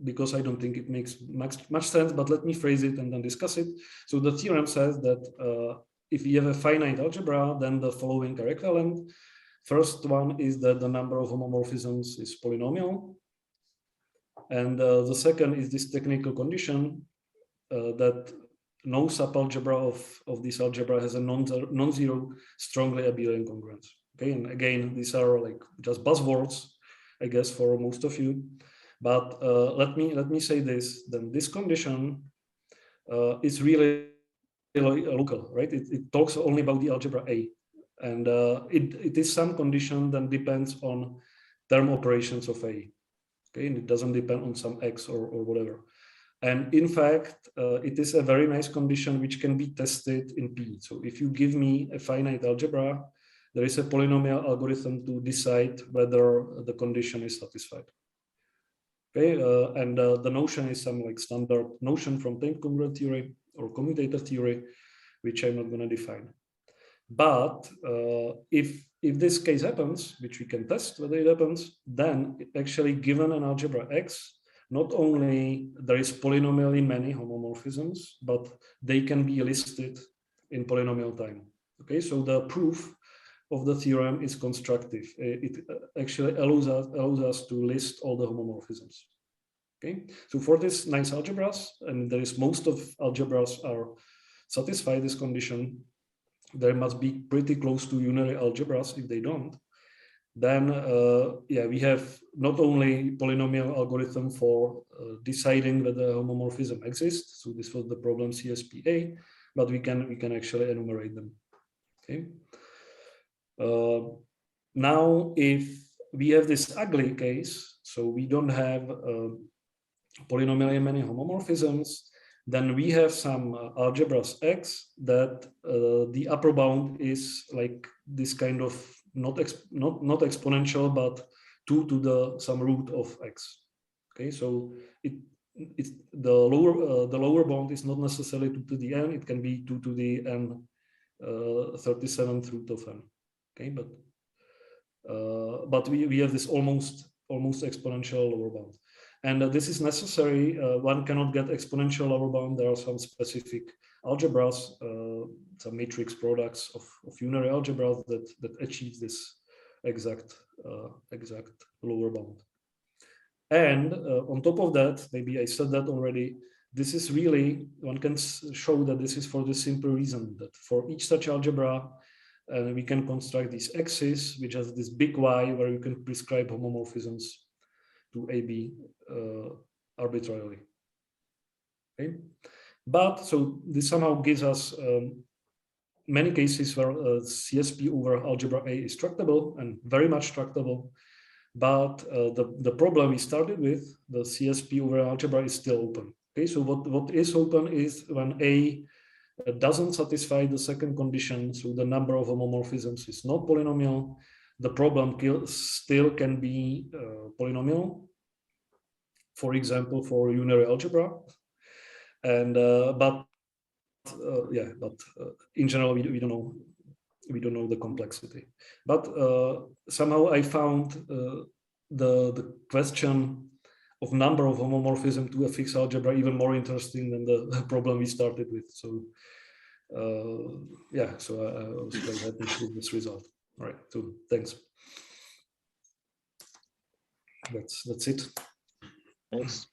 because I don't think it makes much sense, but let me phrase it and then discuss it. So the theorem says that if we have a finite algebra, then the following are equivalent. First one is that the number of homomorphisms is polynomial. And the second is this technical condition that no subalgebra of this algebra has a non-zero strongly abelian congruence. Okay, and again, these are like just buzzwords, I guess, for most of you. But let me say this: then this condition is really local, right? It talks only about the algebra A, and it is some condition that depends on term operations of A. Okay, and it doesn't depend on some x or whatever. And in fact, it is a very nice condition which can be tested in P. So if you give me a finite algebra, there is a polynomial algorithm to decide whether the condition is satisfied. Okay, and the notion is some like standard notion from time congruent theory or commutator theory, which I'm not going to define. But if this case happens, which we can test whether it happens, then actually given an algebra X, not only there is polynomially many homomorphisms, but they can be listed in polynomial time. Okay, so the proof of the theorem is constructive. It actually allows us to list all the homomorphisms. Okay, so for this nice algebras, and there is most of algebras are satisfy this condition, there must be pretty close to unary algebras. If they don't, then we have not only polynomial algorithm for deciding whether homomorphism exists. So this was the problem CSPA, but we can actually enumerate them. Okay. Now, if we have this ugly case, so we don't have polynomially many homomorphisms, then we have some algebras X that the upper bound is like this kind of not exponential, but 2 to the some root of X. Okay, so it's the lower bound is not necessarily 2 to the n, it can be 2 to the n 37th root of n. Okay, but we have this almost exponential lower bound, and this is necessary. One cannot get exponential lower bound. There are some specific algebras, some matrix products of unary algebras that achieve this exact lower bound. And on top of that, maybe I said that already, this is really, one can show that this is for the simple reason that for each such algebra, we can construct these x's, which has this big Y, where you can prescribe homomorphisms to AB arbitrarily. Okay, but so this somehow gives us many cases where CSP over algebra A is tractable and very much tractable. But the problem we started with, the CSP over algebra, is still open. Okay, so what is open is when A doesn't satisfy the second condition, so the number of homomorphisms is not polynomial, the problem still can be polynomial, for example, for unary algebra. And but in general, we don't know. We don't know the complexity, but somehow I found the question of number of homomorphism to a fixed algebra even more interesting than the problem we started with. So yeah, so I was quite happy with this result. All right, so thanks. That's it. Thanks.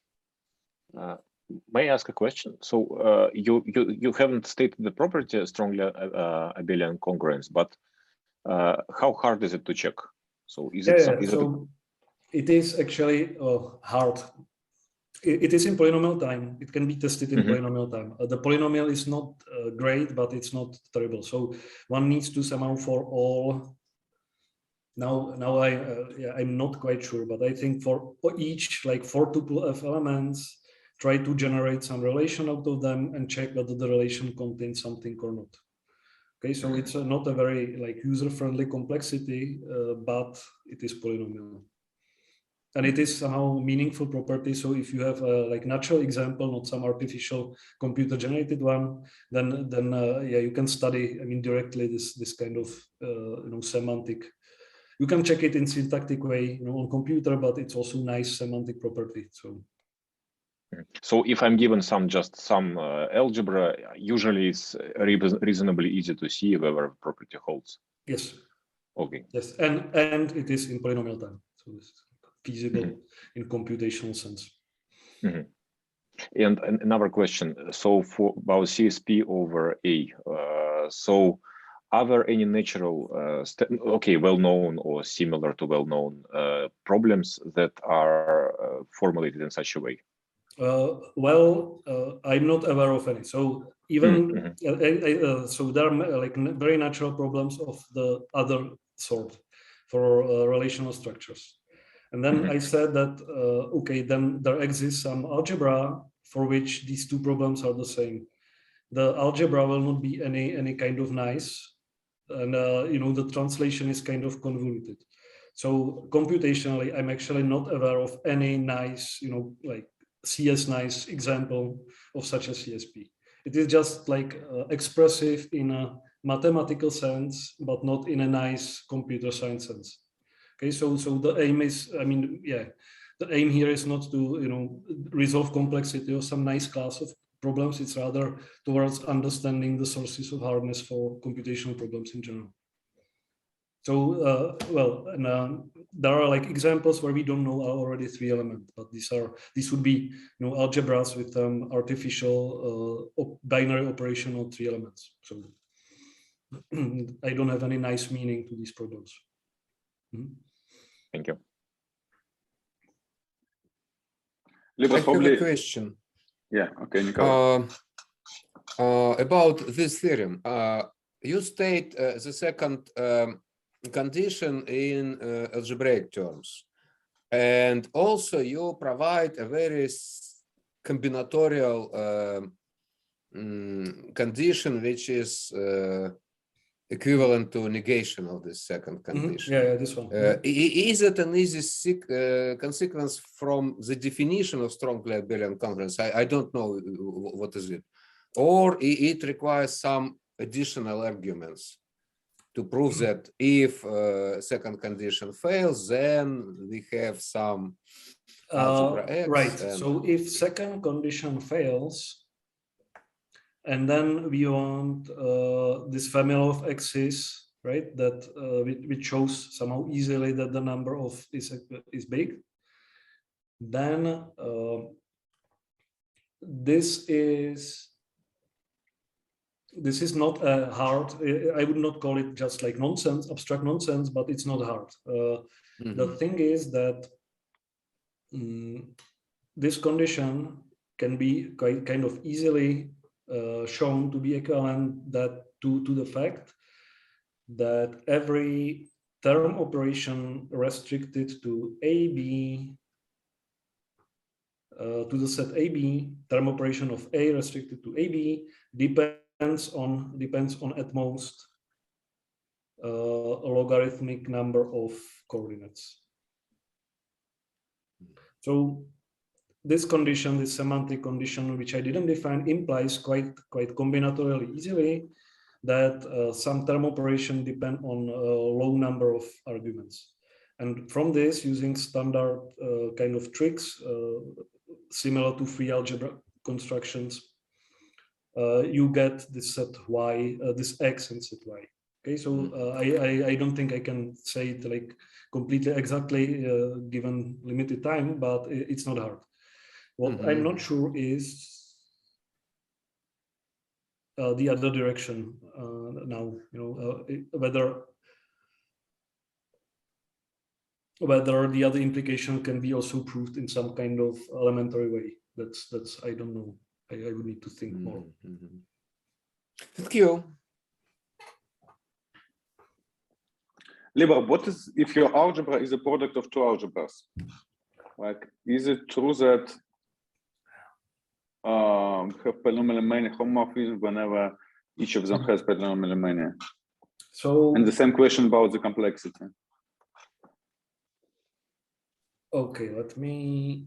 May I ask a question? So you haven't stated the property strongly abelian congruence, but how hard is it to check? So is it is actually hard. It is in polynomial time. It can be tested in polynomial time. The polynomial is not great, but it's not terrible. So one needs to somehow for all. Now I'm not quite sure, but I think for each like 4 tuple F elements, try to generate some relation out of them and check whether the relation contains something or not. Okay, so it's not a very like user-friendly complexity, but it is polynomial. And it is somehow meaningful property. So if you have a like natural example, not some artificial computer-generated one, then yeah, you can study, I mean, directly this kind of semantic. You can check it in syntactic way, on computer, but it's also nice semantic property. So if I'm given some algebra, usually it's reasonably easy to see whether property holds. Yes. Okay. Yes, and it is in polynomial time, so it's feasible in computational sense. And another question. So for about CSP over A, so are there any natural, well-known or similar to well-known problems that are formulated in such a way? I'm not aware of any. So even so, there are like very natural problems of the other sort for relational structures. And then I said that okay, then there exists some algebra for which these two problems are the same. The algebra will not be any kind of nice, and the translation is kind of convoluted. So computationally, I'm actually not aware of any nice, like CS nice example of such a CSP. It is just like expressive in a mathematical sense, but not in a nice computer science sense. Okay, so the aim is, I mean, yeah, the aim here is not to resolve complexity of some nice class of problems. It's rather towards understanding the sources of hardness for computational problems in general. So there are like examples where we don't know already 3 elements, but these would be algebras with artificial binary operational 3 elements. So I don't have any nice meaning to these problems. Thank you. Libor, I have a question. Yeah. Okay, Nikolai. About this theorem, you state the second condition in algebraic terms. And also you provide a very combinatorial condition, which is equivalent to negation of the second condition. Yeah, this one. Is it an easy consequence from the definition of strongly abelian conference? I don't know what is it. Or it requires some additional arguments to prove that if second condition fails, then we have some algebra X. Right. So if second condition fails, and then we want this family of x's, right? That which shows somehow easily that the number of is big. Then this is not a hard. I would not call it just like nonsense, abstract nonsense, but it's not hard. The thing is that this condition can be kind of easily shown to be equivalent to the fact that every term operation restricted to AB, to the set AB, term operation of A restricted to AB depends on at most a logarithmic number of coordinates. So this condition, this semantic condition, which I didn't define, implies quite combinatorially easily that some term operation depend on a low number of arguments. And from this, using standard kind of tricks, similar to free algebra constructions, you get this set Y, this X and set Y. Okay, so I don't think I can say it like completely exactly given limited time, but it's not hard. What I'm not sure is the other direction now. Whether the other implication can be also proved in some kind of elementary way. That's I don't know. I would need to think more. Thank you. Libor, what is if your algebra is a product of two algebras? Like, is it true that have polynomial many homomorphisms whenever each of them has polynomial many? So, and the same question about the complexity. Okay, let me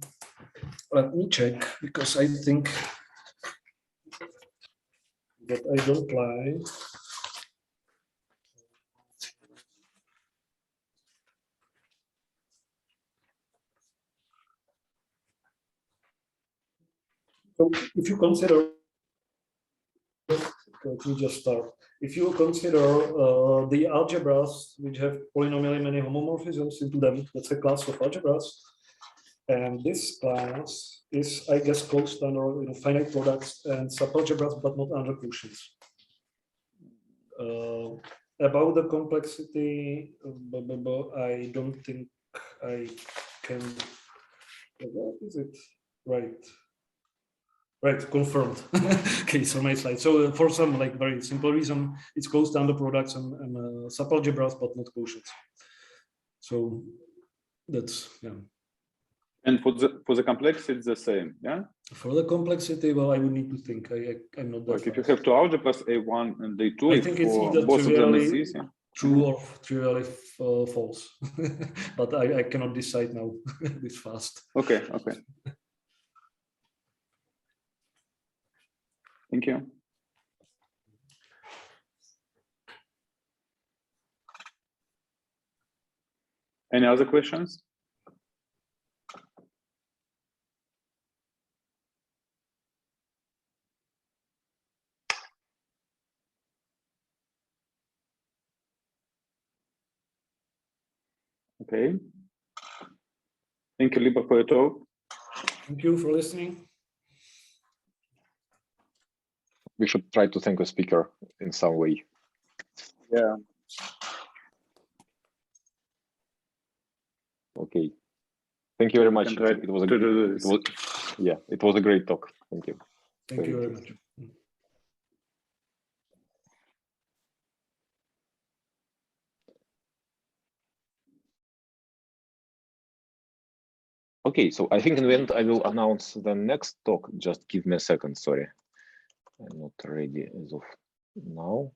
check, because I think that I don't lie. So if you consider, let me just start. If you consider the algebras which have polynomially many homomorphisms into them, that's a class of algebras. And this class is, I guess, closed under finite products and subalgebras, but not under quotients. About the complexity, I don't think I can. What is it? Right, confirmed. Case on my slide. So for some like very simple reason, it's closed under products and subalgebras, but not quotients. So that's And for the complexity, it's the same, yeah? For the complexity, well, I would need to think. I'm not that like fast. If you have two algebras, A1 and A2, I think it's either both of them is easy. True or trivially false. But I cannot decide now this fast. Okay. Thank you. Any other questions? Okay. Thank you, Libor, for your talk. Thank you for listening. We should try to thank the speaker in some way. Yeah. Okay. Thank you very much. It was a great talk. Thank you. Thank you very much. Okay, so I think in the end I will announce the next talk. Just give me a second, sorry. I'm not ready as of now.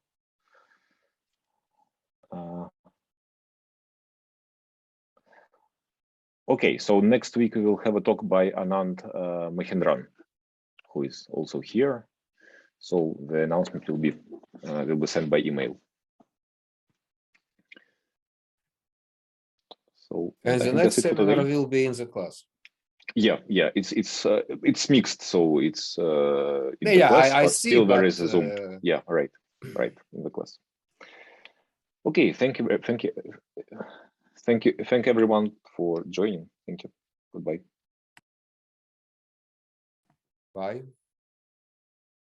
Okay, so next week we will have a talk by Anand Mahendran, who is also here. So the announcement will be sent by email. So and the next seminar will be in the class. Yeah, it's mixed, so it's in the yeah, class, I but see, still there but, is a Zoom. Yeah, right, in the class. Okay, thank you everyone for joining.